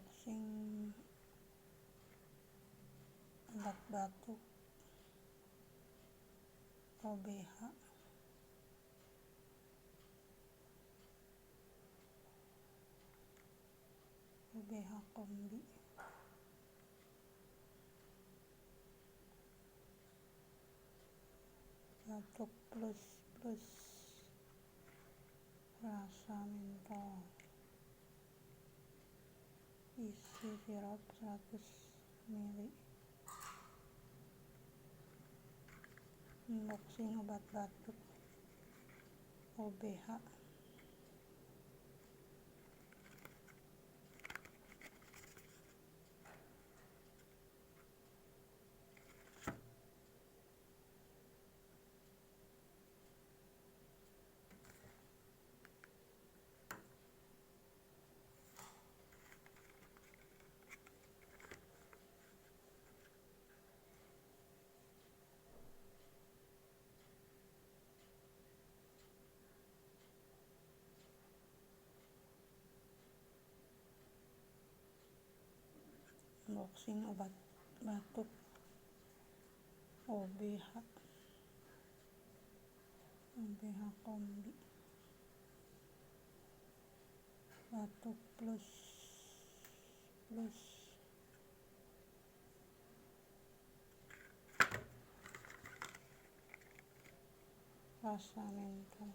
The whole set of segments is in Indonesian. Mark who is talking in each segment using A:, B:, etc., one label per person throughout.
A: unboxing obat batuk OBH kombi. Batuk plus rasa mentol, isi sirup 100 ml. Unboxing obat batuk OBH. Unboxing obat batuk OBH kombi. Batuk plus rasa mentol.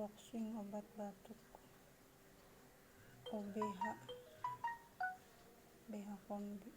A: Boxing obat batuk. OBH BH Kombi.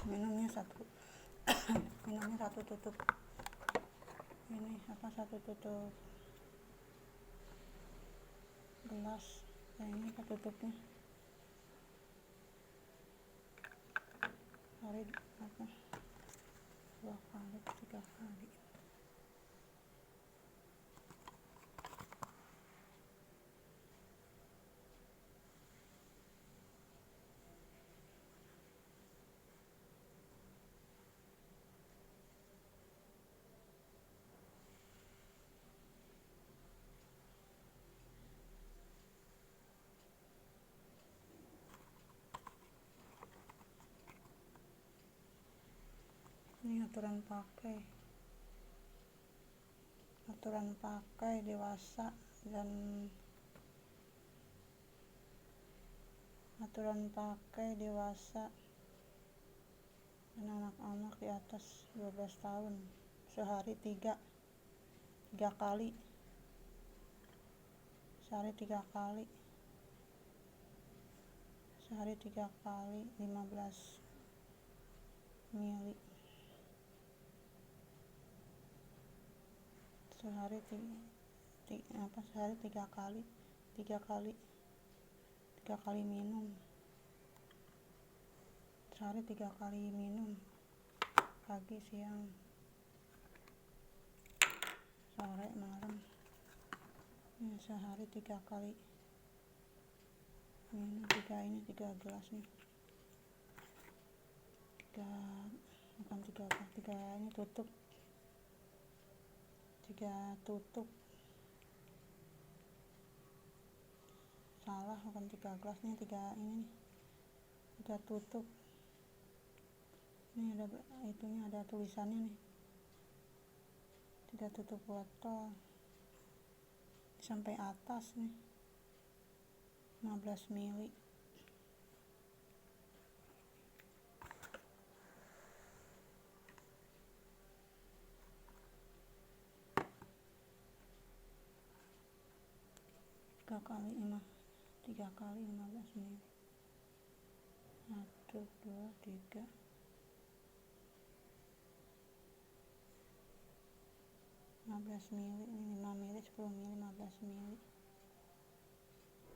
A: Minumnya satu tutup ini satu tutup gelas. Ini tutupnya hari 2 kali 3 kali. aturan pakai dewasa dan anak-anak di atas 12 tahun sehari tiga kali 15 mili sehari tiga kali minum pagi, siang, sore, malam. Sehari 3 kali minum, 3 gelas nih, 3 ini tutup, 3 tutup, salah, bukan 3 gelas nih, 3 tutup. Ini ada tulisannya nih, 3 tutup botol sampai atas nih, 15 mili. Tiga kali 15 mili. 1, 2, 3, 15 mili. Ini 5 mili, 10 mili, 15 mili.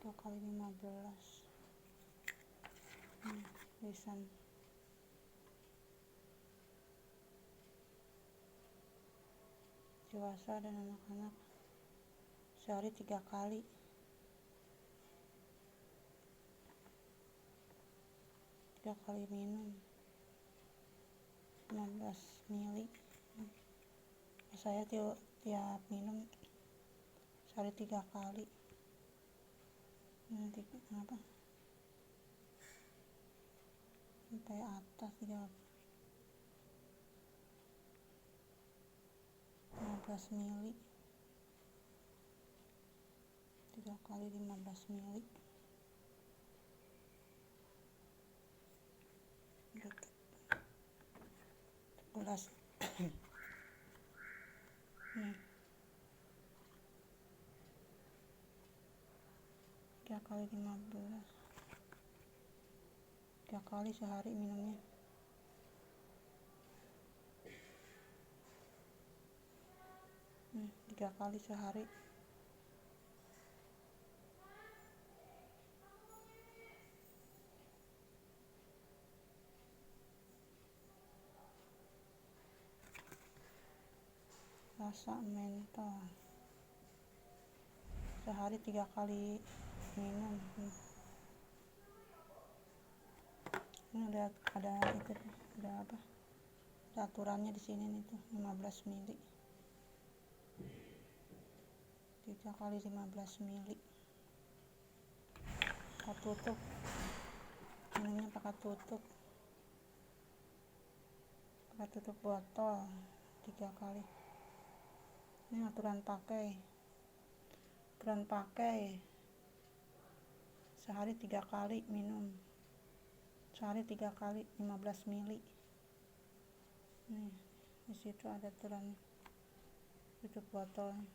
A: 3 kali 15. Tulisan dewasa dan anak-anak sehari 3 kali. 3 kali minum 15 mili. Saya tiap minum sehari 3 kali. Sampai atas 15 mili. 3 kali 15 mili. Gelas. Nih. 3 kali 15. 3 kali sehari minumnya. Nih, 3 kali sehari. Rasa mentol sehari 3 kali minum. Ini ada aturannya di sini nih tuh, 15 mili. 3 kali 15 mili. Pakai tutup. Minumnya pakai tutup botol 3 kali. Ini aturan pakai sehari 3 kali minum, sehari 3 kali 15 mili. Nih, di situ ada aturan tutup botolnya.